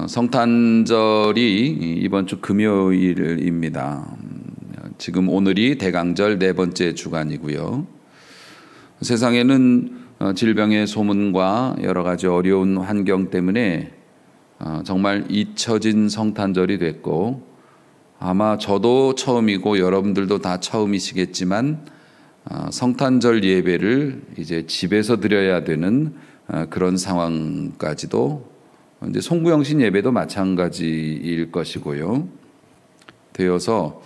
성탄절이 이번 주 금요일입니다. 지금 오늘이 대강절 네 번째 주간이고요. 세상에는 질병의 소문과 여러 가지 어려운 환경 때문에 정말 잊혀진 성탄절이 됐고, 아마 저도 처음이고 여러분들도 다 처음이시겠지만 성탄절 예배를 이제 집에서 드려야 되는 그런 상황까지도, 이제 송구영신 예배도 마찬가지일 것이고요. 되어서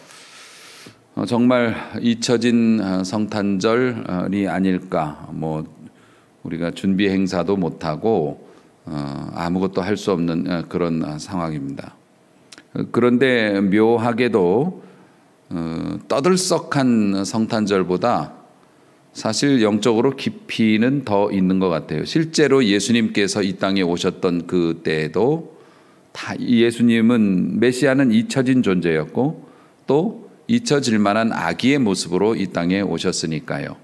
정말 잊혀진 성탄절이 아닐까. 우리가 준비 행사도 못하고 아무것도 할 수 없는 그런 상황입니다. 그런데 묘하게도 떠들썩한 성탄절보다 사실 영적으로 깊이는 더 있는 것 같아요. 실제로 예수님께서 이 땅에 오셨던 그 때에도 다 예수님은 메시아는 잊혀진 존재였고 또 잊혀질 만한 아기의 모습으로 이 땅에 오셨으니까요.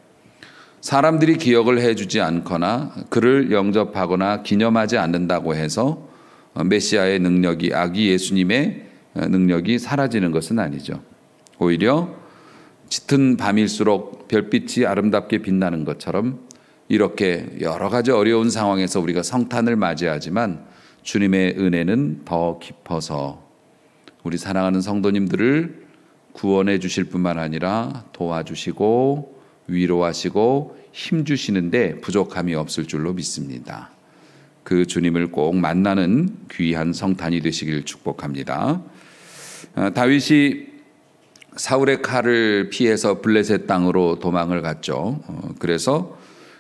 사람들이 기억을 해주지 않거나 그를 영접하거나 기념하지 않는다고 해서 메시아의 능력이, 아기 예수님의 능력이 사라지는 것은 아니죠. 오히려 짙은 밤일수록 별빛이 아름답게 빛나는 것처럼 이렇게 여러 가지 어려운 상황에서 우리가 성탄을 맞이하지만 주님의 은혜는 더 깊어서 우리 사랑하는 성도님들을 구원해 주실 뿐만 아니라 도와주시고 위로하시고 힘주시는데 부족함이 없을 줄로 믿습니다. 그 주님을 꼭 만나는 귀한 성탄이 되시길 축복합니다. 다윗이 사울의 칼을 피해서 블레셋 땅으로 도망을 갔죠. 그래서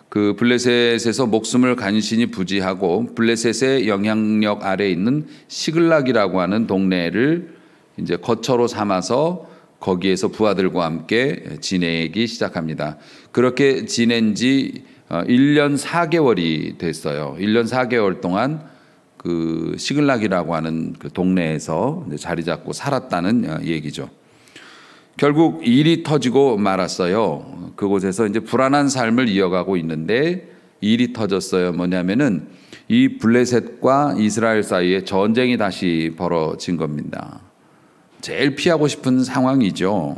그 블레셋에서 목숨을 간신히 부지하고 블레셋의 영향력 아래에 있는 시글락이라고 하는 동네를 이제 거처로 삼아서 거기에서 부하들과 함께 지내기 시작합니다. 그렇게 지낸 지 1년 4개월이 됐어요. 1년 4개월 동안 그 시글락이라고 하는 그 동네에서 자리 잡고 살았다는 얘기죠. 결국 일이 터지고 말았어요. 그곳에서 이제 불안한 삶을 이어가고 있는데 일이 터졌어요. 뭐냐면은 이 블레셋과 이스라엘 사이에 전쟁이 다시 벌어진 겁니다. 제일 피하고 싶은 상황이죠.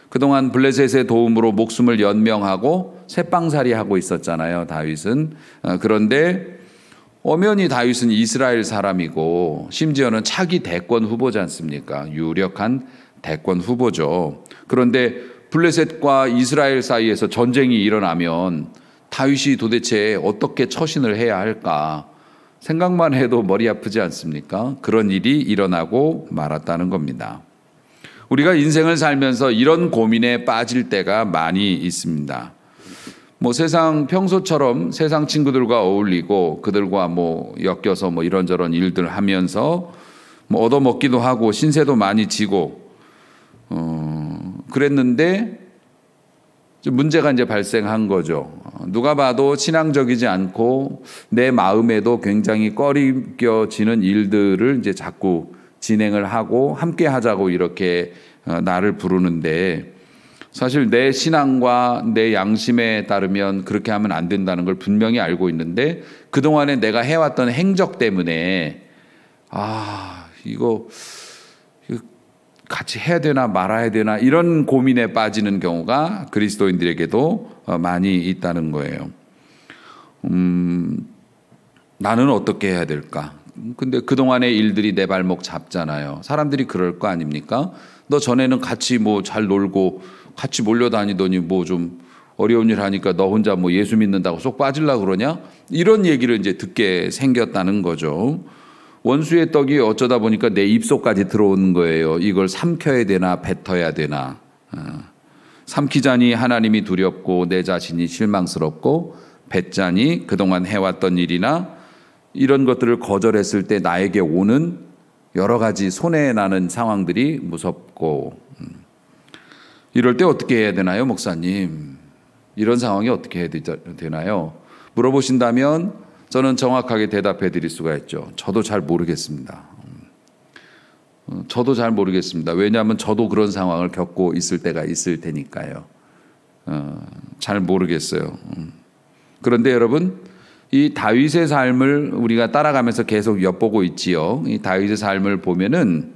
그동안 블레셋의 도움으로 목숨을 연명하고 새빵살이 하고 있었잖아요, 다윗은. 그런데 엄연히 다윗은 이스라엘 사람이고 심지어는 차기 대권 후보지 않습니까? 유력한 대권 후보죠. 그런데 블레셋과 이스라엘 사이에서 전쟁이 일어나면 다윗이 도대체 어떻게 처신을 해야 할까? 생각만 해도 머리 아프지 않습니까? 그런 일이 일어나고 말았다는 겁니다. 우리가 인생을 살면서 이런 고민에 빠질 때가 많이 있습니다. 세상 평소처럼 세상 친구들과 어울리고 그들과 엮여서 이런저런 일들 하면서 얻어먹기도 하고 신세도 많이 지고 그랬는데 문제가 이제 발생한 거죠. 누가 봐도 신앙적이지 않고 내 마음에도 굉장히 꺼리껴지는 일들을 이제 자꾸 진행을 하고 함께 하자고 이렇게 나를 부르는데, 사실 내 신앙과 내 양심에 따르면 그렇게 하면 안 된다는 걸 분명히 알고 있는데 그동안에 내가 해왔던 행적 때문에 이거 같이 해야 되나 말아야 되나 이런 고민에 빠지는 경우가 그리스도인들에게도 많이 있다는 거예요. 나는 어떻게 해야 될까? 근데 그동안의 일들이 내 발목 잡잖아요. 사람들이 그럴 거 아닙니까? 너 전에는 같이 잘 놀고 같이 몰려다니더니 좀 어려운 일 하니까 너 혼자 예수 믿는다고 쏙 빠지려고 그러냐? 이런 얘기를 이제 듣게 생겼다는 거죠. 원수의 떡이 어쩌다 보니까 내 입속까지 들어오는 거예요. 이걸 삼켜야 되나 뱉어야 되나. 삼키자니 하나님이 두렵고 내 자신이 실망스럽고 뱉자니 그동안 해왔던 일이나 이런 것들을 거절했을 때 나에게 오는 여러 가지 손해나는 상황들이 무섭고, 이럴 때 어떻게 해야 되나요, 목사님? 이런 상황이 어떻게 해야 되나요? 물어보신다면 저는 정확하게 대답해 드릴 수가 있죠. 저도 잘 모르겠습니다. 저도 잘 모르겠습니다. 왜냐하면 저도 그런 상황을 겪고 있을 때가 있을 테니까요. 잘 모르겠어요. 그런데 여러분, 이 다윗의 삶을 우리가 따라가면서 계속 엿보고 있지요. 이 다윗의 삶을 보면은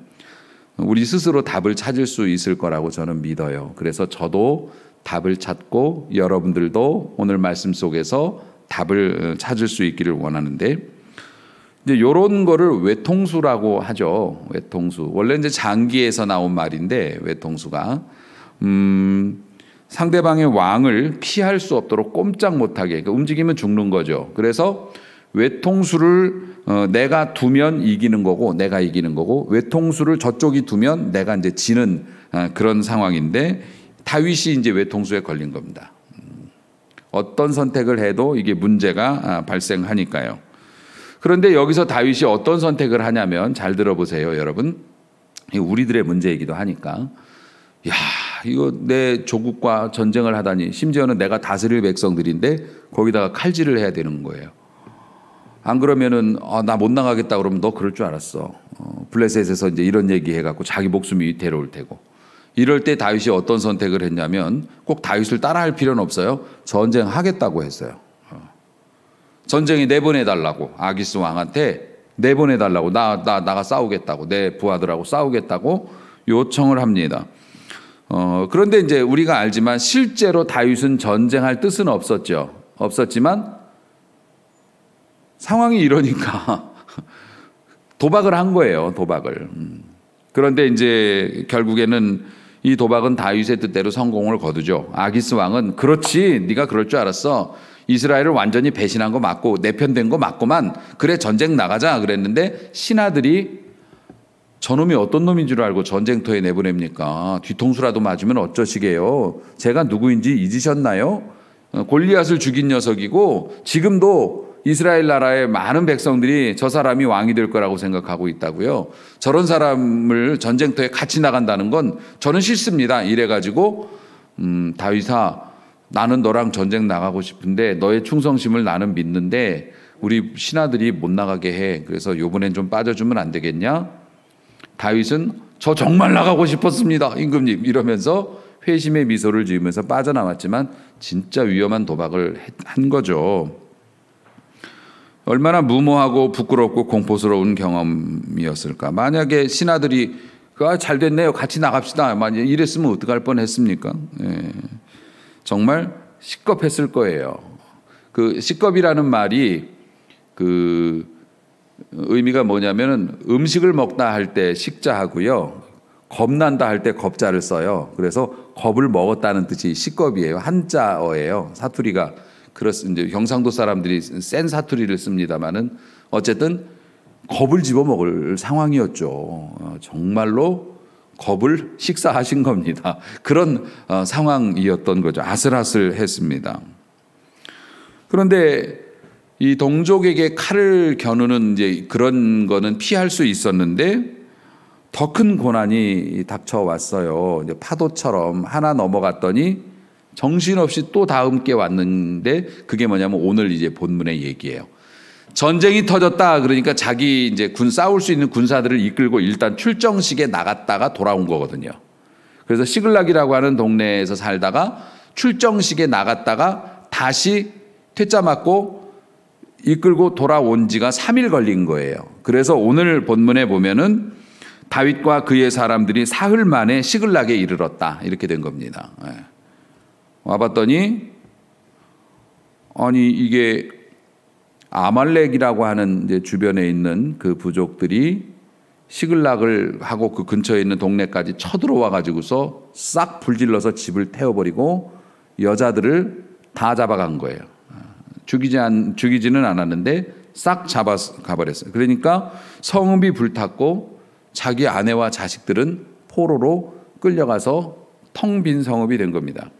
우리 스스로 답을 찾을 수 있을 거라고 저는 믿어요. 그래서 저도 답을 찾고 여러분들도 오늘 말씀 속에서 답을 찾을 수 있기를 원하는데, 이제 이런 거를 외통수라고 하죠. 외통수. 원래 이제 장기에서 나온 말인데, 외통수가 상대방의 왕을 피할 수 없도록 꼼짝 못하게, 그러니까 움직이면 죽는 거죠. 그래서 외통수를 내가 두면 이기는 거고, 내가 이기는 거고, 외통수를 저쪽이 두면 내가 이제 지는 그런 상황인데, 다윗이 이제 외통수에 걸린 겁니다. 어떤 선택을 해도 이게 문제가 발생하니까요. 그런데 여기서 다윗이 어떤 선택을 하냐면, 잘 들어보세요, 여러분. 우리들의 문제이기도 하니까. 야, 이거 내 조국과 전쟁을 하다니, 심지어는 내가 다스릴 백성들인데 거기다가 칼질을 해야 되는 거예요. 안 그러면은 나 못 나가겠다 그러면 너 그럴 줄 알았어. 블레셋에서 이제 이런 얘기 해갖고 자기 목숨이 위태로울 테고. 이럴 때 다윗이 어떤 선택을 했냐면, 꼭 다윗을 따라할 필요는 없어요. 전쟁하겠다고 했어요. 전쟁에 내보내달라고, 아기스 왕한테 내보내달라고, 나가 싸우겠다고, 내 부하들하고 싸우겠다고 요청을 합니다. 그런데 이제 우리가 알지만 실제로 다윗은 전쟁할 뜻은 없었지만 상황이 이러니까 도박을 한 거예요. 도박을. 그런데 이제 결국에는 이 도박은 다윗의 뜻대로 성공을 거두죠. 아기스 왕은 그렇지, 네가 그럴 줄 알았어. 이스라엘을 완전히 배신한 거 맞고 내 편 된 거 맞고만, 그래 전쟁 나가자 그랬는데, 신하들이 저놈이 어떤 놈인 줄 알고 전쟁터에 내보냅니까? 뒤통수라도 맞으면 어쩌시게요? 제가 누구인지 잊으셨나요? 골리앗을 죽인 녀석이고 지금도 이스라엘 나라의 많은 백성들이 저 사람이 왕이 될 거라고 생각하고 있다고요. 저런 사람을 전쟁터에 같이 나간다는 건 저는 싫습니다. 이래가지고 다윗아, 나는 너랑 전쟁 나가고 싶은데 너의 충성심을 나는 믿는데 우리 신하들이 못 나가게 해. 그래서 요번엔 좀 빠져주면 안 되겠냐? 다윗은 저 정말 나가고 싶었습니다, 임금님, 이러면서 회심의 미소를 지으면서 빠져나왔지만 진짜 위험한 도박을 한 거죠. 얼마나 무모하고 부끄럽고 공포스러운 경험이었을까. 만약에 신하들이 잘 됐네요, 같이 나갑시다, 만약 이랬으면 어떡할 뻔했습니까? 정말 식겁했을 거예요. 그 식겁이라는 말이 의미가 뭐냐면은 음식을 먹다 할 때 식자하고요, 겁난다 할 때 겁자를 써요. 그래서 겁을 먹었다는 뜻이 식겁이에요. 한자어예요. 사투리가 이제 경상도 사람들이 센 사투리를 씁니다만은 어쨌든 겁을 집어 먹을 상황이었죠. 정말로 겁을 식사하신 겁니다. 그런 상황이었던 거죠. 아슬아슬했습니다. 그런데 이 동족에게 칼을 겨누는 이제 그런 거는 피할 수 있었는데, 더 큰 고난이 닥쳐왔어요. 이제 파도처럼 하나 넘어갔더니 정신없이 또 다음 게 왔는데, 그게 뭐냐면 오늘 이제 본문의 얘기예요. 전쟁이 터졌다 그러니까 자기 이제 싸울 수 있는 군사들을 이끌고 일단 출정식에 나갔다가 돌아온 거거든요. 그래서 시글락이라고 하는 동네에서 살다가 출정식에 나갔다가 다시 퇴짜 맞고 이끌고 돌아온 지가 3일 걸린 거예요. 그래서 오늘 본문에 보면은 다윗과 그의 사람들이 사흘 만에 시글락에 이르렀다, 이렇게 된 겁니다. 와봤더니 아니 이게 아말렉이라고 하는 이제 주변에 있는 그 부족들이 시글락을 하고 그 근처에 있는 동네까지 쳐들어와 가지고서 싹 불질러서 집을 태워버리고 여자들을 다 잡아간 거예요. 죽이지는 않았는데 싹 잡아서 가버렸어요. 그러니까 성읍이 불탔고 자기 아내와 자식들은 포로로 끌려가서 텅 빈 성읍이 된 겁니다.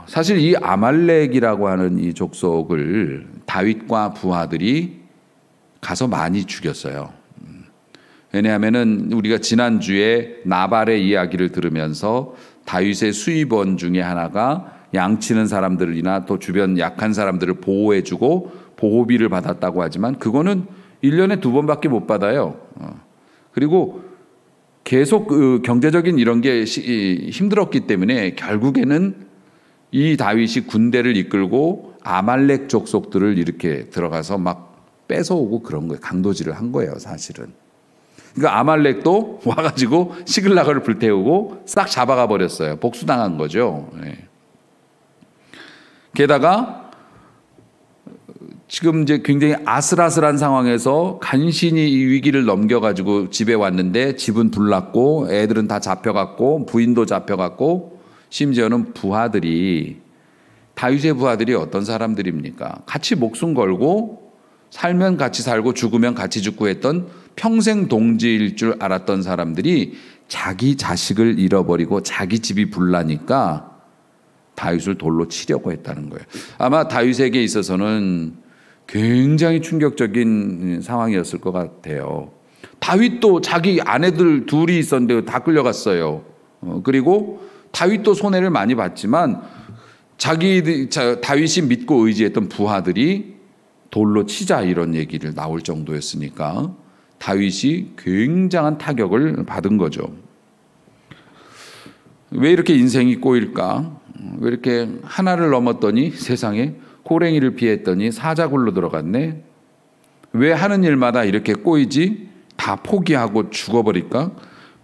사실 이 아말렉이라고 하는 이 족속을 다윗과 부하들이 가서 많이 죽였어요. 왜냐하면은 우리가 지난주에 나발의 이야기를 들으면서 다윗의 수입원 중에 하나가 양치는 사람들이나 또 주변 약한 사람들을 보호해주고 보호비를 받았다고 하지만 그거는 1년에 2번밖에 못 받아요. 그리고 계속 그 경제적인 이런 게 힘들었기 때문에 결국에는 이 다윗이 군대를 이끌고 아말렉 족속들을 이렇게 들어가서 막 뺏어오고 그런 거예요. 강도질을 한 거예요, 사실은. 그러니까 아말렉도 와가지고 시글락을 불태우고 싹 잡아가 버렸어요. 복수당한 거죠. 게다가 지금 이제 굉장히 아슬아슬한 상황에서 간신히 이 위기를 넘겨가지고 집에 왔는데 집은 불났고 애들은 다 잡혀갔고 부인도 잡혀갔고 심지어는 부하들이 다윗의 부하들이 어떤 사람들입니까? 같이 목숨 걸고 살면 같이 살고 죽으면 같이 죽고 했던 평생 동지일 줄 알았던 사람들이 자기 자식을 잃어버리고 자기 집이 불나니까 다윗을 돌로 치려고 했다는 거예요. 아마 다윗에게 있어서는 굉장히 충격적인 상황이었을 것 같아요. 다윗도 자기 아내들 둘이 있었는데 다 끌려갔어요. 그리고 다윗도 손해를 많이 봤지만 다윗이 믿고 의지했던 부하들이 돌로 치자 이런 얘기를 나올 정도였으니까 다윗이 굉장한 타격을 받은 거죠. 왜 이렇게 인생이 꼬일까? 왜 이렇게 하나를 넘었더니 세상에 호랭이를 피했더니 사자굴로 들어갔네? 왜 하는 일마다 이렇게 꼬이지? 다 포기하고 죽어버릴까?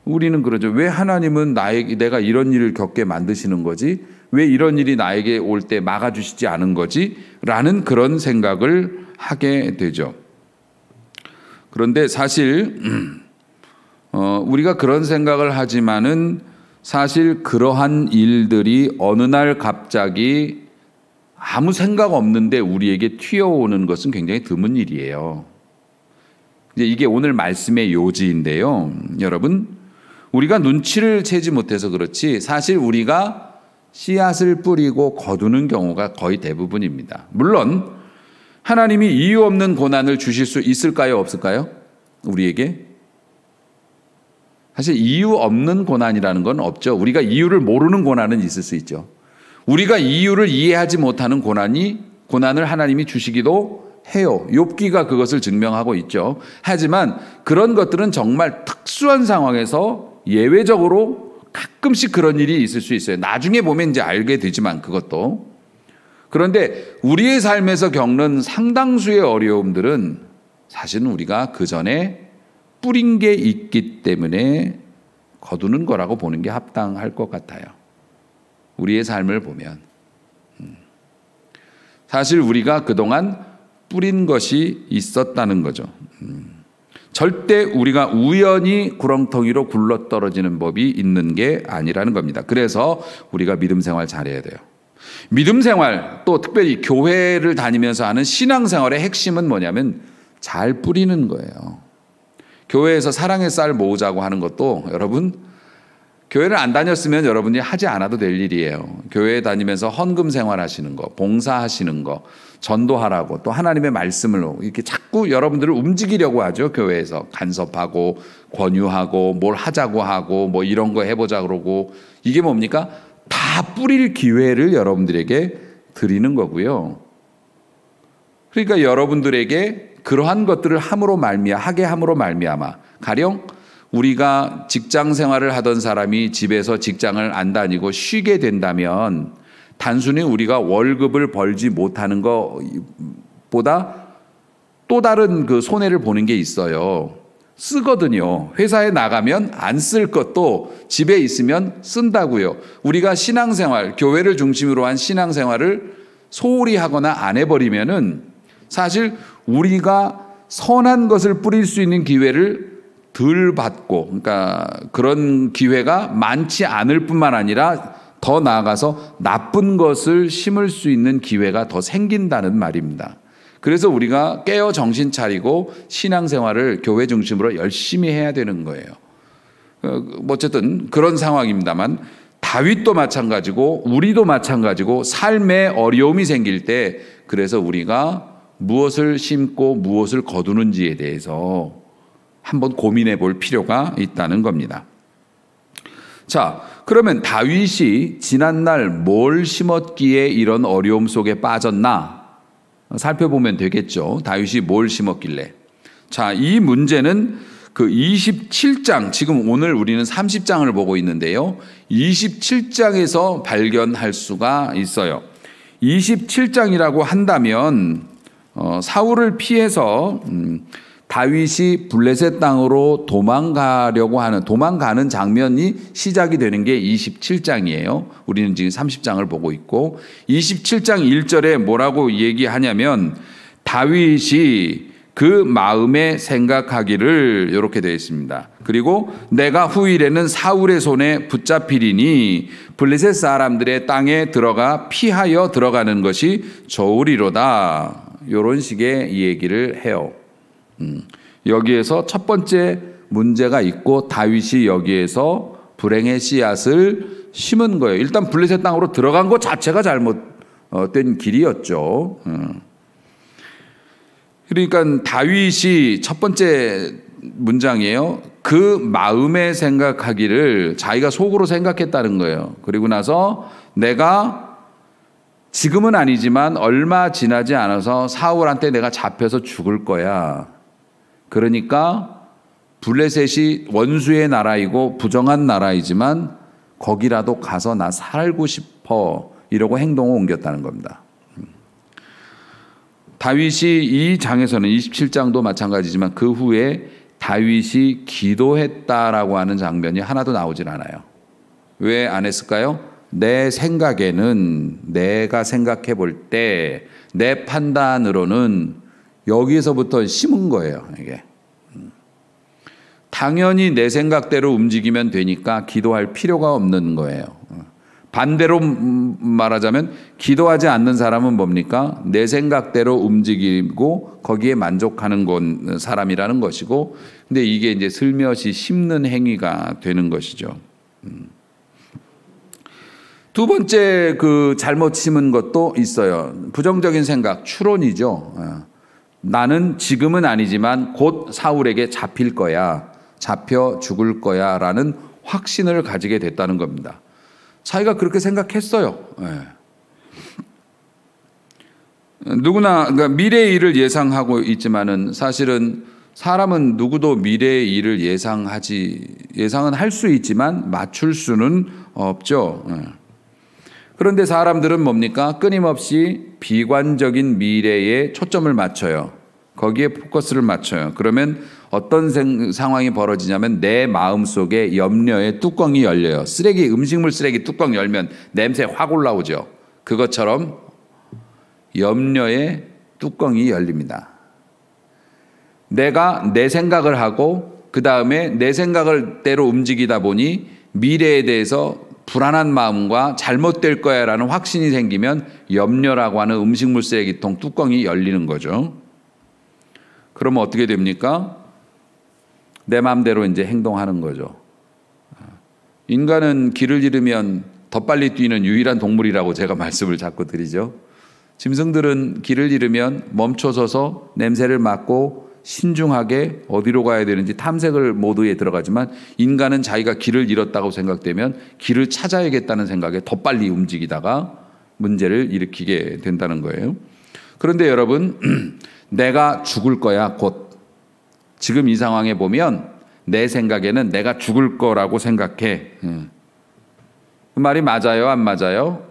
우리는 그러죠. 왜 하나님은 내가 이런 일을 겪게 만드시는 거지? 왜 이런 일이 나에게 올 때 막아주시지 않은 거지? 라는 그런 생각을 하게 되죠. 그런데 사실 우리가 그런 생각을 하지만은 사실 그러한 일들이 어느 날 갑자기 아무 생각 없는데 우리에게 튀어오는 것은 굉장히 드문 일이에요. 이제 이게 오늘 말씀의 요지인데요. 여러분, 우리가 눈치를 채지 못해서 그렇지 사실 우리가 씨앗을 뿌리고 거두는 경우가 거의 대부분입니다. 물론 하나님이 이유 없는 고난을 주실 수 있을까요? 없을까요? 우리에게? 사실 이유 없는 고난이라는 건 없죠. 우리가 이유를 모르는 고난은 있을 수 있죠. 우리가 이유를 이해하지 못하는 고난을 하나님이 주시기도 해요. 욥기가 그것을 증명하고 있죠. 하지만 그런 것들은 정말 특수한 상황에서 예외적으로 가끔씩 그런 일이 있을 수 있어요. 나중에 보면 이제 알게 되지만 그것도. 그런데 우리의 삶에서 겪는 상당수의 어려움들은 사실은 우리가 그 전에 뿌린 게 있기 때문에 거두는 거라고 보는 게 합당할 것 같아요. 우리의 삶을 보면 사실 우리가 그동안 뿌린 것이 있었다는 거죠. 절대 우리가 우연히 구렁텅이로 굴러떨어지는 법이 있는 게 아니라는 겁니다. 그래서 우리가 믿음 생활 잘해야 돼요. 믿음 생활, 또 특별히 교회를 다니면서 하는 신앙 생활의 핵심은 뭐냐면 잘 뿌리는 거예요. 교회에서 사랑의 쌀 모으자고 하는 것도 여러분, 교회를 안 다녔으면 여러분이 하지 않아도 될 일이에요. 교회에 다니면서 헌금 생활하시는 거, 봉사하시는 거, 전도하라고 또 하나님의 말씀을 이렇게 자꾸 여러분들을 움직이려고 하죠. 교회에서 간섭하고 권유하고 뭘 하자고 하고 뭐 이런 거 해보자 그러고 이게 뭡니까? 다 뿌릴 기회를 여러분들에게 드리는 거고요. 그러니까 여러분들에게 그러한 것들을 하게 함으로 말미암아 가령 우리가 직장 생활을 하던 사람이 집에서 직장을 안 다니고 쉬게 된다면 단순히 우리가 월급을 벌지 못하는 것보다 또 다른 그 손해를 보는 게 있어요. 쓰거든요. 회사에 나가면 안 쓸 것도 집에 있으면 쓴다고요. 우리가 신앙생활, 교회를 중심으로 한 신앙생활을 소홀히 하거나 안 해버리면은 사실 우리가 선한 것을 뿌릴 수 있는 기회를 덜 받고, 그러니까 그런 기회가 많지 않을 뿐만 아니라 더 나아가서 나쁜 것을 심을 수 있는 기회가 더 생긴다는 말입니다. 그래서 우리가 깨어 정신 차리고 신앙생활을 교회 중심으로 열심히 해야 되는 거예요. 어쨌든 그런 상황입니다만 다윗도 마찬가지고 우리도 마찬가지고 삶에 어려움이 생길 때 그래서 우리가 무엇을 심고 무엇을 거두는지에 대해서 한번 고민해 볼 필요가 있다는 겁니다. 자, 그러면 다윗이 지난날 뭘 심었기에 이런 어려움 속에 빠졌나 살펴보면 되겠죠. 다윗이 뭘 심었길래. 자, 이 문제는 그 27장, 지금 오늘 우리는 30장을 보고 있는데요. 27장에서 발견할 수가 있어요. 27장이라고 한다면 사울을 피해서 다윗이 블레셋 땅으로 도망가는 장면이 시작이 되는 게 27장이에요. 우리는 지금 30장을 보고 있고 27장 1절에 뭐라고 얘기하냐면 다윗이 그 마음에 생각하기를 이렇게 되어 있습니다. 그리고 내가 후일에는 사울의 손에 붙잡히리니 블레셋 사람들의 땅에 들어가 피하여 들어가는 것이 좋으리로다. 이런 식의 얘기를 해요. 여기에서 첫 번째 문제가 있고 다윗이 여기에서 불행의 씨앗을 심은 거예요. 일단 블레셋 땅으로 들어간 것 자체가 잘못된 길이었죠. 그러니까 다윗이 첫 번째 문장이에요. 그 마음에 생각하기를 자기가 속으로 생각했다는 거예요. 그리고 나서 내가 지금은 아니지만 얼마 지나지 않아서 사울한테 내가 잡혀서 죽을 거야. 그러니까 블레셋이 원수의 나라이고 부정한 나라이지만 거기라도 가서 나 살고 싶어. 이러고 행동을 옮겼다는 겁니다. 다윗이 이 장에서는 27장도 마찬가지지만 그 후에 다윗이 기도했다라고 하는 장면이 하나도 나오질 않아요. 왜 안 했을까요? 내 생각에는 내가 생각해 볼 때 내 판단으로는 여기에서부터 심은 거예요. 이게 당연히 내 생각대로 움직이면 되니까 기도할 필요가 없는 거예요. 반대로 말하자면 기도하지 않는 사람은 뭡니까? 내 생각대로 움직이고 거기에 만족하는 건 사람이라는 것이고, 근데 이게 이제 슬며시 심는 행위가 되는 것이죠. 두 번째 그 잘못 심은 것도 있어요. 부정적인 생각, 추론이죠. 나는 지금은 아니지만 곧 사울에게 잡힐 거야, 잡혀 죽을 거야라는 확신을 가지게 됐다는 겁니다. 자기가 그렇게 생각했어요. 누구나 그러니까 미래의 일을 예상하고 있지만은 사실은 사람은 누구도 미래의 일을 예상은 할 수 있지만 맞출 수는 없죠. 그런데 사람들은 뭡니까? 끊임없이 비관적인 미래에 초점을 맞춰요. 거기에 포커스를 맞춰요. 그러면 어떤 상황이 벌어지냐면 내 마음속에 염려의 뚜껑이 열려요. 음식물 쓰레기 뚜껑 열면 냄새 확 올라오죠. 그것처럼 염려의 뚜껑이 열립니다. 내가 내 생각을 하고 그 다음에 내 생각을 대로 움직이다 보니 미래에 대해서 불안한 마음과 잘못될 거야 라는 확신이 생기면 염려라고 하는 음식물 쓰레기통 뚜껑이 열리는 거죠. 그러면 어떻게 됩니까? 내 마음대로 이제 행동하는 거죠. 인간은 길을 잃으면 더 빨리 뛰는 유일한 동물이라고 제가 말씀을 자꾸 드리죠. 짐승들은 길을 잃으면 멈춰서서 냄새를 맡고 신중하게 어디로 가야 되는지 탐색을 모드에 들어가지만 인간은 자기가 길을 잃었다고 생각되면 길을 찾아야겠다는 생각에 더 빨리 움직이다가 문제를 일으키게 된다는 거예요. 그런데 여러분, 내가 죽을 거야 곧. 지금 이 상황에 보면 내 생각에는 내가 죽을 거라고 생각해. 그 말이 맞아요, 안 맞아요?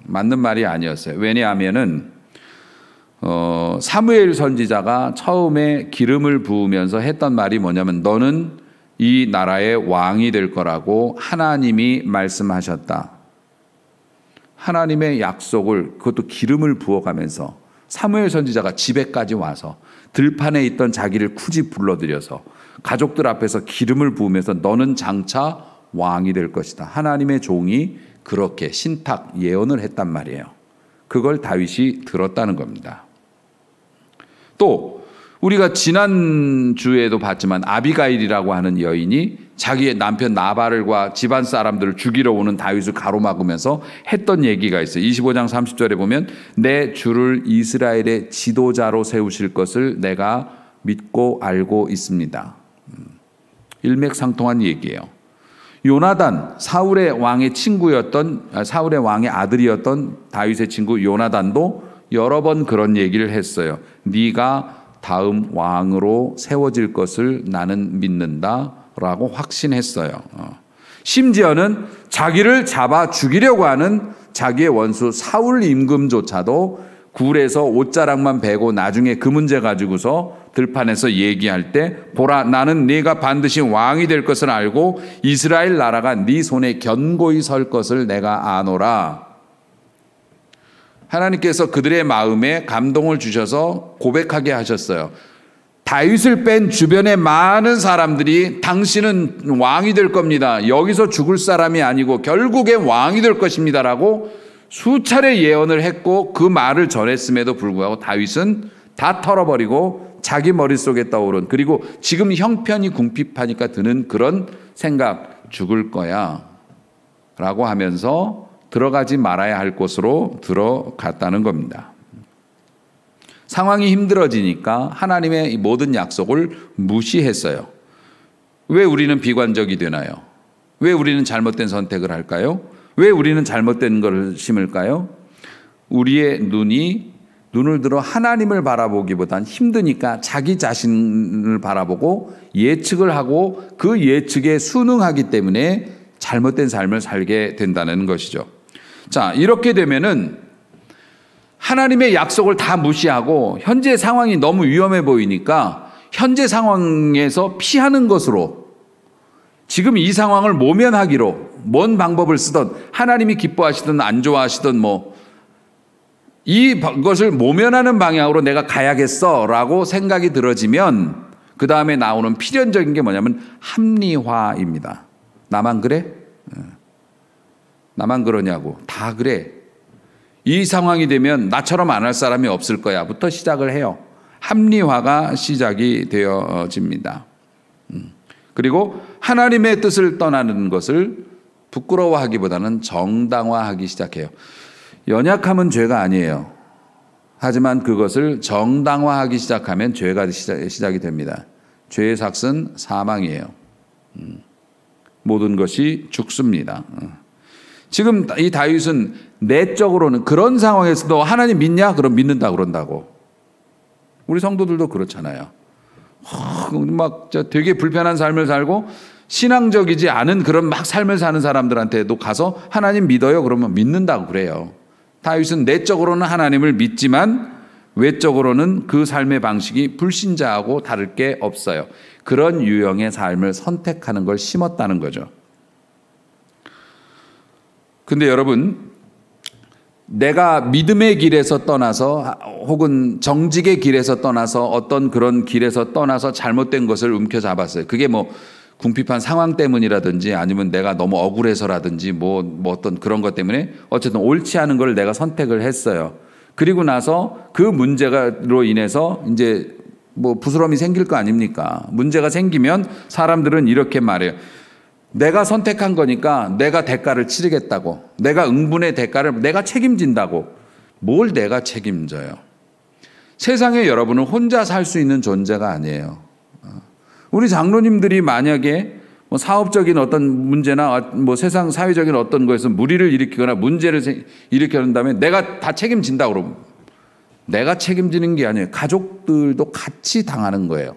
맞는 말이 아니었어요. 왜냐하면은 사무엘 선지자가 처음에 기름을 부으면서 했던 말이 뭐냐면 너는 이 나라의 왕이 될 거라고 하나님이 말씀하셨다. 하나님의 약속을, 그것도 기름을 부어가면서 사무엘 선지자가 집에까지 와서 들판에 있던 자기를 굳이 불러들여서 가족들 앞에서 기름을 부으면서 너는 장차 왕이 될 것이다. 하나님의 종이 그렇게 신탁 예언을 했단 말이에요. 그걸 다윗이 들었다는 겁니다. 또 우리가 지난주에도 봤지만 아비가일이라고 하는 여인이 자기의 남편 나발과 집안 사람들을 죽이러 오는 다윗을 가로막으면서 했던 얘기가 있어요. 25장 30절에 보면 내 주를 이스라엘의 지도자로 세우실 것을 내가 믿고 알고 있습니다. 일맥상통한 얘기예요. 요나단, 사울의 왕의 아들이었던 다윗의 친구 요나단도 여러 번 그런 얘기를 했어요. 네가 다음 왕으로 세워질 것을 나는 믿는다라고 확신했어요. 심지어는 자기를 잡아 죽이려고 하는 자기의 원수 사울 임금조차도 굴에서 옷자락만 베고 나중에 그 문제 가지고서 들판에서 얘기할 때 보라 나는 네가 반드시 왕이 될 것을 알고 이스라엘 나라가 네 손에 견고히 설 것을 내가 아노라. 하나님께서 그들의 마음에 감동을 주셔서 고백하게 하셨어요. 다윗을 뺀 주변의 많은 사람들이 당신은 왕이 될 겁니다. 여기서 죽을 사람이 아니고 결국에 왕이 될 것입니다라고 수차례 예언을 했고 그 말을 전했음에도 불구하고 다윗은 다 털어버리고 자기 머릿속에 떠오른 그리고 지금 형편이 궁핍하니까 드는 그런 생각 죽을 거야 라고 하면서 들어가지 말아야 할 곳으로 들어갔다는 겁니다. 상황이 힘들어지니까 하나님의 모든 약속을 무시했어요. 왜 우리는 비관적이 되나요? 왜 우리는 잘못된 선택을 할까요? 왜 우리는 잘못된 것을 심을까요? 우리의 눈을 들어 하나님을 바라보기보단 힘드니까 자기 자신을 바라보고 예측을 하고 그 예측에 순응하기 때문에 잘못된 삶을 살게 된다는 것이죠. 자, 이렇게 되면은 하나님의 약속을 다 무시하고 현재 상황이 너무 위험해 보이니까 현재 상황에서 피하는 것으로 지금 이 상황을 모면하기로 뭔 방법을 쓰든 하나님이 기뻐하시든 안 좋아하시든 이것을 모면하는 방향으로 내가 가야겠어라고 생각이 들어지면 그 다음에 나오는 필연적인 게 뭐냐면 합리화입니다. 나만 그래? 나만 그러냐고. 다 그래. 이 상황이 되면 나처럼 안 할 사람이 없을 거야 부터 시작을 해요. 합리화가 시작이 되어집니다. 그리고 하나님의 뜻을 떠나는 것을 부끄러워하기보다는 정당화하기 시작해요. 연약함은 죄가 아니에요. 하지만 그것을 정당화하기 시작하면 죄가 시작이 됩니다. 죄의 삭은 사망이에요. 모든 것이 죽습니다. 지금 이 다윗은 내적으로는 그런 상황에서도 하나님 믿냐? 그럼 믿는다 그런다고. 우리 성도들도 그렇잖아요. 막 되게 불편한 삶을 살고 신앙적이지 않은 그런 막 삶을 사는 사람들한테도 가서 하나님 믿어요? 그러면 믿는다고 그래요. 다윗은 내적으로는 하나님을 믿지만 외적으로는 그 삶의 방식이 불신자하고 다를 게 없어요. 그런 유형의 삶을 선택하는 걸 심었다는 거죠. 근데 여러분, 내가 믿음의 길에서 떠나서 혹은 정직의 길에서 떠나서 어떤 그런 길에서 떠나서 잘못된 것을 움켜잡았어요. 그게 궁핍한 상황 때문이라든지 아니면 내가 너무 억울해서라든지 어떤 그런 것 때문에 어쨌든 옳지 않은 걸 내가 선택을 했어요. 그리고 나서 그 문제로 인해서 이제 부스럼이 생길 거 아닙니까? 문제가 생기면 사람들은 이렇게 말해요. 내가 선택한 거니까 내가 대가를 치르겠다고. 내가 응분의 대가를 내가 책임진다고. 뭘 내가 책임져요? 세상에 여러분은 혼자 살 수 있는 존재가 아니에요. 우리 장로님들이 만약에 사업적인 어떤 문제나 세상 사회적인 어떤 거에서 무리를 일으키거나 문제를 일으켜낸다면 내가 다 책임진다 그러면 내가 책임지는 게 아니에요. 가족들도 같이 당하는 거예요.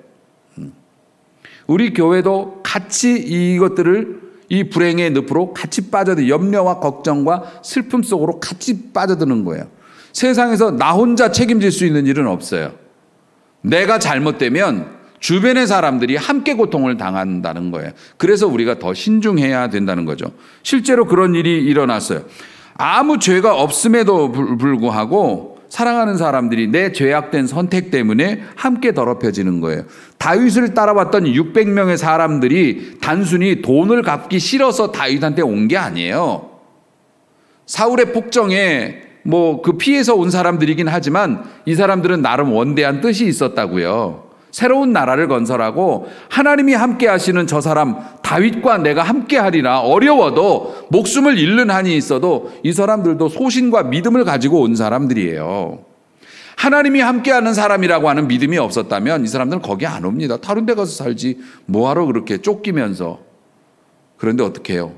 우리 교회도 같이 이것들을 이 불행의 늪으로 같이 빠져들 염려와 걱정과 슬픔 속으로 같이 빠져드는 거예요. 세상에서 나 혼자 책임질 수 있는 일은 없어요. 내가 잘못되면 주변의 사람들이 함께 고통을 당한다는 거예요. 그래서 우리가 더 신중해야 된다는 거죠. 실제로 그런 일이 일어났어요. 아무 죄가 없음에도 불구하고 사랑하는 사람들이 내 죄악된 선택 때문에 함께 더럽혀지는 거예요. 다윗을 따라왔던 600명의 사람들이 단순히 돈을 갚기 싫어서 다윗한테 온 게 아니에요. 사울의 폭정에 그 피해서 온 사람들이긴 하지만 이 사람들은 나름 원대한 뜻이 있었다고요. 새로운 나라를 건설하고 하나님이 함께 하시는 저 사람 다윗과 내가 함께 하리라. 어려워도 목숨을 잃는 한이 있어도 이 사람들도 소신과 믿음을 가지고 온 사람들이에요. 하나님이 함께하는 사람이라고 하는 믿음이 없었다면 이 사람들은 거기 안 옵니다. 다른 데 가서 살지 뭐하러 그렇게 쫓기면서. 그런데 어떻게 해요?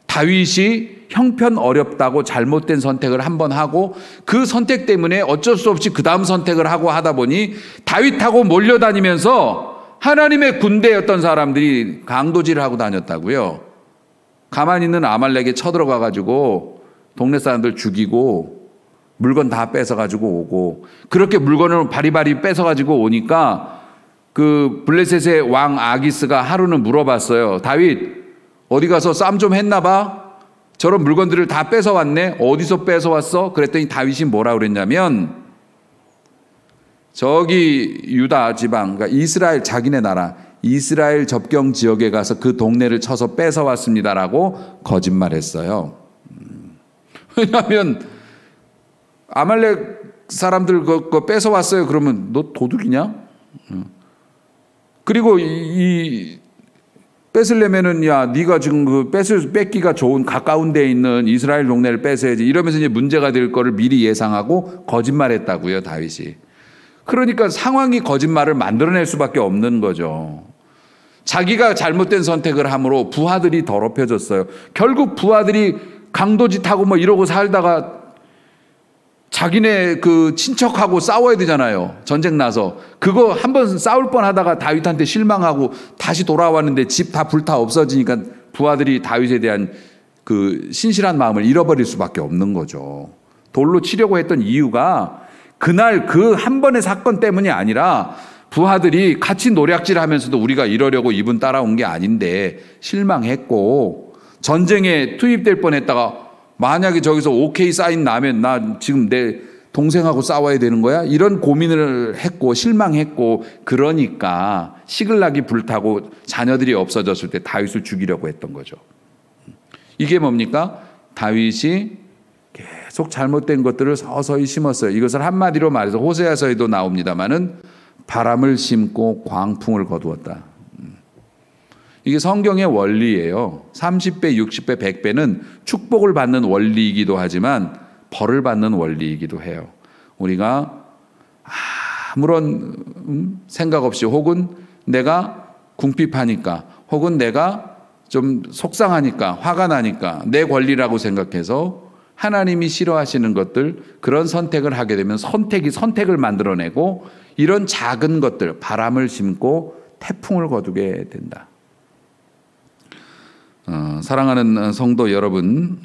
다윗이 형편 어렵다고 잘못된 선택을 한번 하고 그 선택 때문에 어쩔 수 없이 그 다음 선택을 하고 하다 보니 다윗하고 몰려다니면서 하나님의 군대였던 사람들이 강도질을 하고 다녔다고요. 가만히 있는 아말렉에 쳐들어가 가지고 동네 사람들 죽이고 물건 다 뺏어가지고 오고, 그렇게 물건을 바리바리 뺏어가지고 오니까 그 블레셋의 왕 아기스가 하루는 물어봤어요. 다윗 어디 가서 싸움 좀 했나 봐? 저런 물건들을 다 뺏어왔네? 어디서 뺏어왔어? 그랬더니 다윗이 뭐라 그랬냐면, 저기 유다 지방, 그러니까 이스라엘, 자기네 나라 이스라엘 접경 지역에 가서 그 동네를 쳐서 뺏어왔습니다라고 거짓말했어요. 왜냐하면 아말렉 사람들 그거 뺏어왔어요. 그러면 너 도둑이냐? 그리고 이 뺏으려면은, 야, 네가 지금 그 뺏기가 좋은 가까운 데에 있는 이스라엘 동네를 뺏어야지, 이러면서 이제 문제가 될 거를 미리 예상하고 거짓말했다고요, 다윗이. 그러니까 상황이 거짓말을 만들어낼 수밖에 없는 거죠. 자기가 잘못된 선택을 함으로 부하들이 더럽혀졌어요. 결국 부하들이 강도짓하고 뭐 이러고 살다가 자기네 그 친척하고 싸워야 되잖아요. 전쟁 나서. 그거 한번 싸울 뻔 하다가 다윗한테 실망하고 다시 돌아왔는데 집 다 불타 없어지니까 부하들이 다윗에 대한 그 신실한 마음을 잃어버릴 수밖에 없는 거죠. 돌로 치려고 했던 이유가 그날 그 한 번의 사건 때문이 아니라 부하들이 같이 노략질 하면서도 우리가 이러려고 이분 따라온 게 아닌데 실망했고, 전쟁에 투입될 뻔 했다가 만약에 저기서 오케이 사인 나면 나 지금 내 동생하고 싸워야 되는 거야? 이런 고민을 했고 실망했고, 그러니까 시글락이 불타고 자녀들이 없어졌을 때 다윗을 죽이려고 했던 거죠. 이게 뭡니까? 다윗이 계속 잘못된 것들을 서서히 심었어요. 이것을 한마디로 말해서 호세아서에도 나옵니다마는 바람을 심고 광풍을 거두었다. 이게 성경의 원리예요. 30배, 60배, 100배는 축복을 받는 원리이기도 하지만 벌을 받는 원리이기도 해요. 우리가 아무런 생각 없이, 혹은 내가 궁핍하니까, 혹은 내가 좀 속상하니까, 화가 나니까 내 권리라고 생각해서 하나님이 싫어하시는 것들, 그런 선택을 하게 되면 선택이 선택을 만들어내고, 이런 작은 것들, 바람을 심고 태풍을 거두게 된다. 사랑하는 성도 여러분,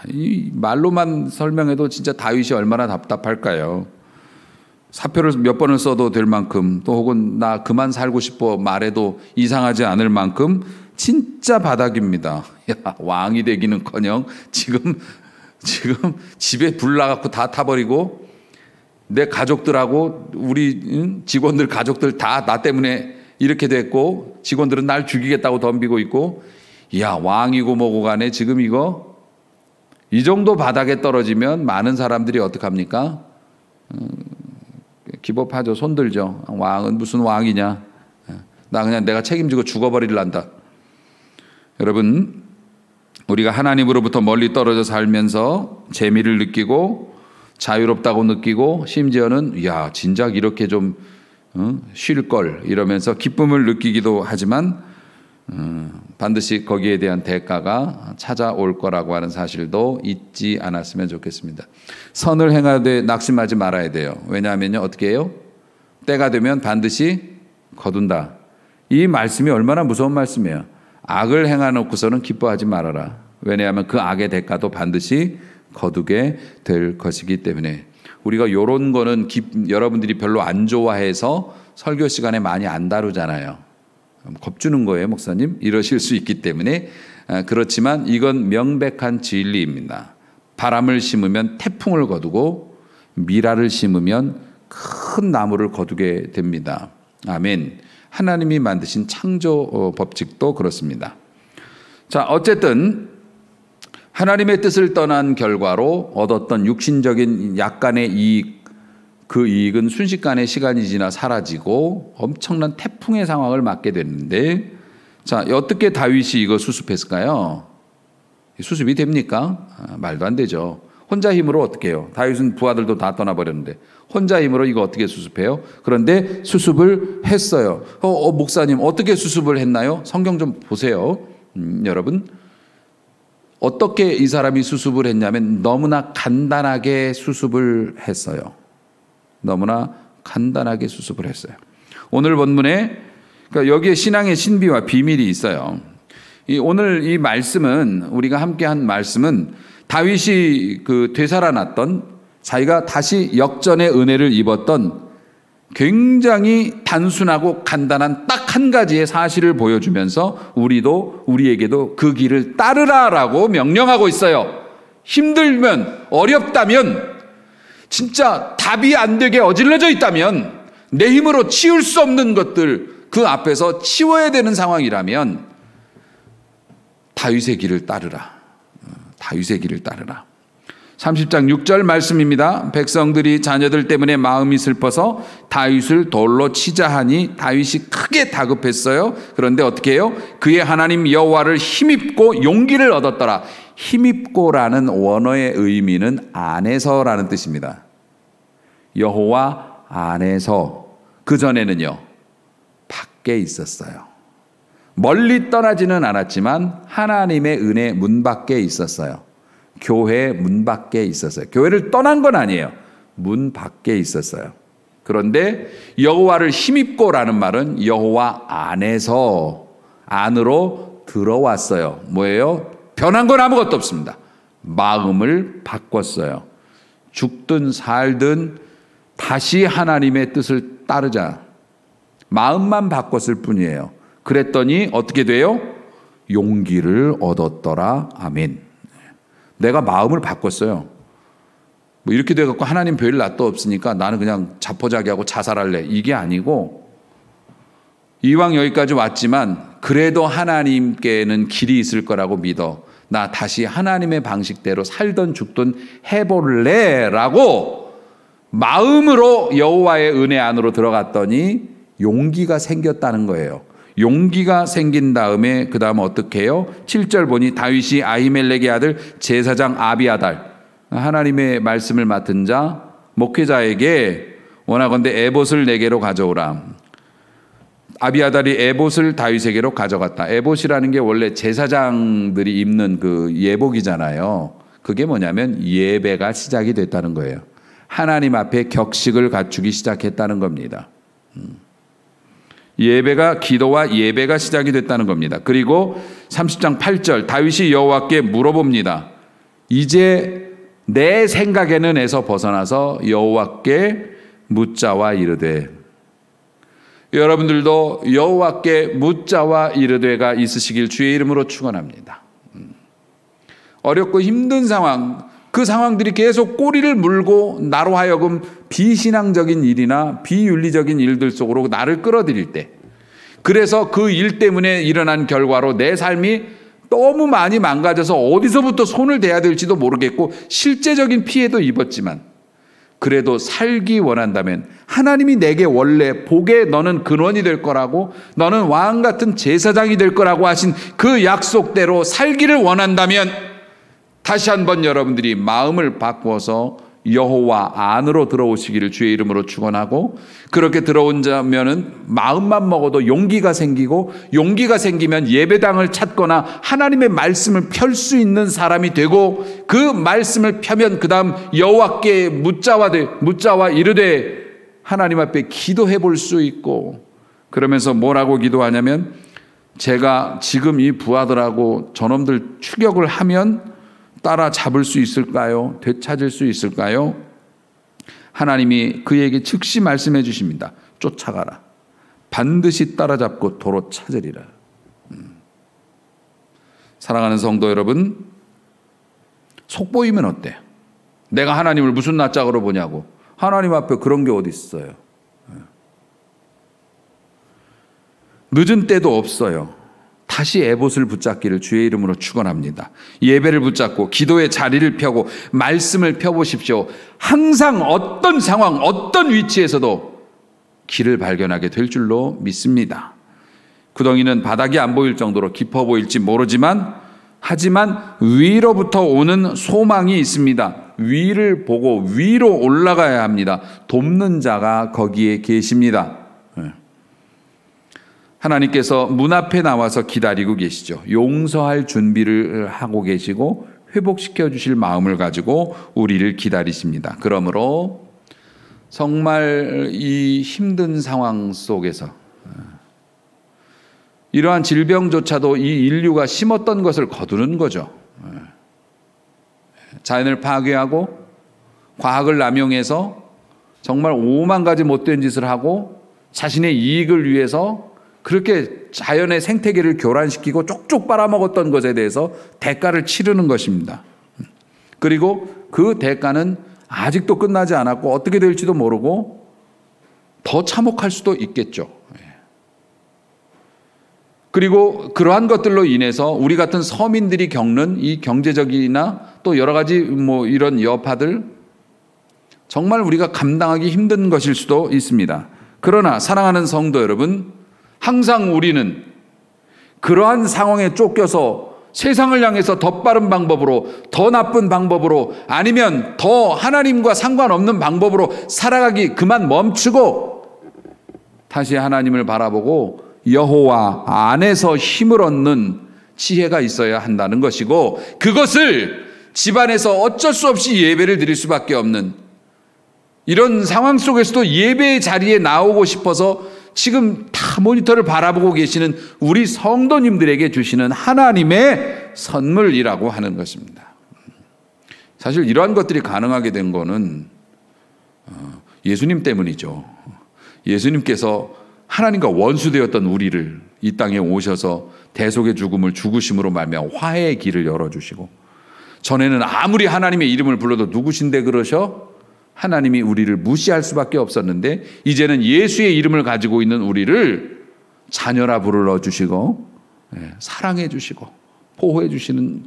이 말로만 설명해도 진짜 다윗이 얼마나 답답할까요? 사표를 몇 번을 써도 될 만큼, 또 혹은 나 그만 살고 싶어 말해도 이상하지 않을 만큼 진짜 바닥입니다. 왕이 되기는커녕 지금 집에 불 나갖고 다 타버리고, 내 가족들하고 우리 직원들 가족들 다 나 때문에 이렇게 됐고, 직원들은 날 죽이겠다고 덤비고 있고, 왕이고 뭐고 간에 지금 이거 이 정도 바닥에 떨어지면 많은 사람들이 어떡합니까? 기법하죠. 손들죠. 왕은 무슨 왕이냐? 나 그냥 내가 책임지고 죽어버릴란다. 여러분, 우리가 하나님으로부터 멀리 떨어져 살면서 재미를 느끼고 자유롭다고 느끼고, 심지어는 진작 이렇게 좀 쉴 걸 이러면서 기쁨을 느끼기도 하지만 반드시 거기에 대한 대가가 찾아올 거라고 하는 사실도 잊지 않았으면 좋겠습니다. 선을 행하되 낙심하지 말아야 돼요. 왜냐하면요, 어떻게 해요? 때가 되면 반드시 거둔다. 이 말씀이 얼마나 무서운 말씀이에요. 악을 행하놓고서는 기뻐하지 말아라. 왜냐하면 그 악의 대가도 반드시 거두게 될 것이기 때문에. 우리가 이런 거는 여러분들이 별로 안 좋아해서 설교 시간에 많이 안 다루잖아요. 겁주는 거예요, 목사님. 이러실 수 있기 때문에. 그렇지만 이건 명백한 진리입니다. 바람을 심으면 태풍을 거두고, 미라를 심으면 큰 나무를 거두게 됩니다. 아멘. 하나님이 만드신 창조 법칙도 그렇습니다. 자, 어쨌든 하나님의 뜻을 떠난 결과로 얻었던 육신적인 약간의 이익, 그 이익은 순식간에 시간이 지나 사라지고 엄청난 태풍의 상황을 맞게 됐는데, 자, 어떻게 다윗이 이거 수습했을까요? 수습이 됩니까? 말도 안 되죠. 혼자 힘으로 어떻게 해요? 다윗은 부하들도 다 떠나버렸는데 혼자 힘으로 이거 어떻게 수습해요? 그런데 수습을 했어요. 목사님 어떻게 수습을 했나요? 성경 좀 보세요. 여러분, 어떻게 이 사람이 수습을 했냐면 너무나 간단하게 수습을 했어요. 너무나 간단하게 수습을 했어요. 오늘 본문에 그러니까 여기에 신앙의 신비와 비밀이 있어요. 오늘 이 말씀은 우리가 함께 한 말씀은 다윗이 되살아났던 자기가 다시 역전의 은혜를 입었던 굉장히 단순하고 간단한 딱 한 가지의 사실을 보여주면서 우리에게도 그 길을 따르라라고 명령하고 있어요. 힘들면, 어렵다면, 진짜 답이 안 되게 어질러져 있다면, 내 힘으로 치울 수 없는 것들 그 앞에서 치워야 되는 상황이라면 다윗의 길을 따르라. 다윗의 길을 따르라. 30장 6절 말씀입니다. 백성들이 자녀들 때문에 마음이 슬퍼서 다윗을 돌로 치자 하니 다윗이 크게 다급했어요. 그런데 어떻게 해요? 그의 하나님 여호와를 힘입고 용기를 얻었더라. 힘입고라는 원어의 의미는 안에서라는 뜻입니다. 여호와 안에서. 그전에는요 밖에 있었어요. 멀리 떠나지는 않았지만 하나님의 은혜 문 밖에 있었어요. 교회 문 밖에 있었어요. 교회를 떠난 건 아니에요. 문 밖에 있었어요. 그런데 여호와를 힘입고라는 말은 여호와 안에서 안으로 들어왔어요. 뭐예요? 변한 건 아무것도 없습니다. 마음을 바꿨어요. 죽든 살든 다시 하나님의 뜻을 따르자. 마음만 바꿨을 뿐이에요. 그랬더니 어떻게 돼요? 용기를 얻었더라. 아멘. 내가 마음을 바꿨어요. 뭐 이렇게 돼갖고 하나님 별일 낯도 없으니까 나는 그냥 자포자기하고 자살할래. 이게 아니고 이왕 여기까지 왔지만 그래도 하나님께는 길이 있을 거라고 믿어. 나 다시 하나님의 방식대로 살던 죽던 해볼래 라고 마음으로 여호와의 은혜 안으로 들어갔더니 용기가 생겼다는 거예요. 용기가 생긴 다음에 그 다음 어떻게 해요? 7절 보니 다윗이 아히멜렉의 아들 제사장 아비아달, 하나님의 말씀을 맡은 자 목회자에게 원하건대 에봇을 내게로 가져오라. 아비아달이 에봇을 다윗에게로 가져갔다. 에봇이라는 게 원래 제사장들이 입는 그 예복이잖아요. 그게 뭐냐면 예배가 시작이 됐다는 거예요. 하나님 앞에 격식을 갖추기 시작했다는 겁니다. 예배가 기도와 예배가 시작이 됐다는 겁니다. 그리고 30장 8절 다윗이 여호와께 물어봅니다. 이제 내 생각에는 에서 벗어나서 여호와께 묻자와 이르되. 여러분들도 여호와께 묻자와 이르되가 있으시길 주의 이름으로 축원합니다. 어렵고 힘든 상황, 그 상황들이 계속 꼬리를 물고 나로 하여금 비신앙적인 일이나 비윤리적인 일들 속으로 나를 끌어들일 때, 그래서 그 일 때문에 일어난 결과로 내 삶이 너무 많이 망가져서 어디서부터 손을 대야 될지도 모르겠고 실제적인 피해도 입었지만 그래도 살기 원한다면 하나님이 내게 원래 복의 너는 근원이 될 거라고, 너는 왕 같은 제사장이 될 거라고 하신 그 약속대로 살기를 원한다면 다시 한번 여러분들이 마음을 바꾸어서 여호와 안으로 들어오시기를 주의 이름으로 축원하고, 그렇게 들어온 자면은 마음만 먹어도 용기가 생기고, 용기가 생기면 예배당을 찾거나 하나님의 말씀을 펼 수 있는 사람이 되고, 그 말씀을 펴면 그 다음 여호와께 묻자와 이르되 하나님 앞에 기도해 볼 수 있고, 그러면서 뭐라고 기도하냐면, 제가 지금 이 부하들하고 저놈들 추격을 하면 따라잡을 수 있을까요? 되찾을 수 있을까요? 하나님이 그에게 즉시 말씀해 주십니다. 쫓아가라. 반드시 따라잡고 도로 찾으리라. 사랑하는 성도 여러분, 속보이면 어때? 내가 하나님을 무슨 낯짝으로 보냐고. 하나님 앞에 그런 게 어디 있어요? 늦은 때도 없어요. 다시 에봇을 붙잡기를 주의 이름으로 축원합니다. 예배를 붙잡고 기도의 자리를 펴고 말씀을 펴보십시오. 항상 어떤 상황, 어떤 위치에서도 길을 발견하게 될 줄로 믿습니다. 구덩이는 바닥이 안 보일 정도로 깊어 보일지 모르지만, 하지만 위로부터 오는 소망이 있습니다. 위를 보고 위로 올라가야 합니다. 돕는 자가 거기에 계십니다. 하나님께서 문 앞에 나와서 기다리고 계시죠. 용서할 준비를 하고 계시고 회복시켜 주실 마음을 가지고 우리를 기다리십니다. 그러므로 정말 이 힘든 상황 속에서 이러한 질병조차도 이 인류가 심었던 것을 거두는 거죠. 자연을 파괴하고 과학을 남용해서 정말 오만 가지 못된 짓을 하고 자신의 이익을 위해서 그렇게 자연의 생태계를 교란시키고 쪽쪽 빨아먹었던 것에 대해서 대가를 치르는 것입니다. 그리고 그 대가는 아직도 끝나지 않았고 어떻게 될지도 모르고 더 참혹할 수도 있겠죠. 그리고 그러한 것들로 인해서 우리 같은 서민들이 겪는 이 경제적이나 또 여러 가지 이런 여파들 정말 우리가 감당하기 힘든 것일 수도 있습니다. 그러나 사랑하는 성도 여러분, 항상 우리는 그러한 상황에 쫓겨서 세상을 향해서 더 빠른 방법으로, 더 나쁜 방법으로, 아니면 더 하나님과 상관없는 방법으로 살아가기 그만 멈추고 다시 하나님을 바라보고 여호와 안에서 힘을 얻는 지혜가 있어야 한다는 것이고, 그것을 집안에서 어쩔 수 없이 예배를 드릴 수밖에 없는 이런 상황 속에서도 예배의 자리에 나오고 싶어서 지금 다 모니터를 바라보고 계시는 우리 성도님들에게 주시는 하나님의 선물이라고 하는 것입니다. 사실 이러한 것들이 가능하게 된 거는 예수님 때문이죠. 예수님께서 하나님과 원수되었던 우리를 이 땅에 오셔서 대속의 죽음을 죽으심으로 말미암아 화해의 길을 열어주시고, 전에는 아무리 하나님의 이름을 불러도 누구신데 그러셔? 하나님이 우리를 무시할 수밖에 없었는데 이제는 예수의 이름을 가지고 있는 우리를 자녀라 불러주시고 사랑해 주시고 보호해 주시는,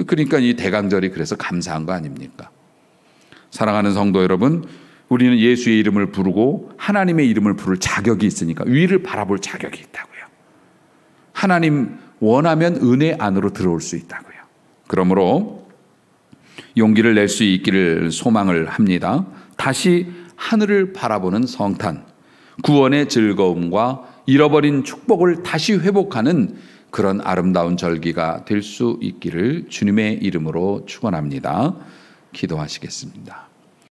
그러니까 이 대강절이 그래서 감사한 거 아닙니까? 사랑하는 성도 여러분, 우리는 예수의 이름을 부르고 하나님의 이름을 부를 자격이 있으니까 위를 바라볼 자격이 있다고요. 하나님 원하면 은혜 안으로 들어올 수 있다고요. 그러므로 용기를 낼 수 있기를 소망을 합니다. 다시 하늘을 바라보는 성탄, 구원의 즐거움과 잃어버린 축복을 다시 회복하는 그런 아름다운 절기가 될 수 있기를 주님의 이름으로 축원합니다. 기도하시겠습니다.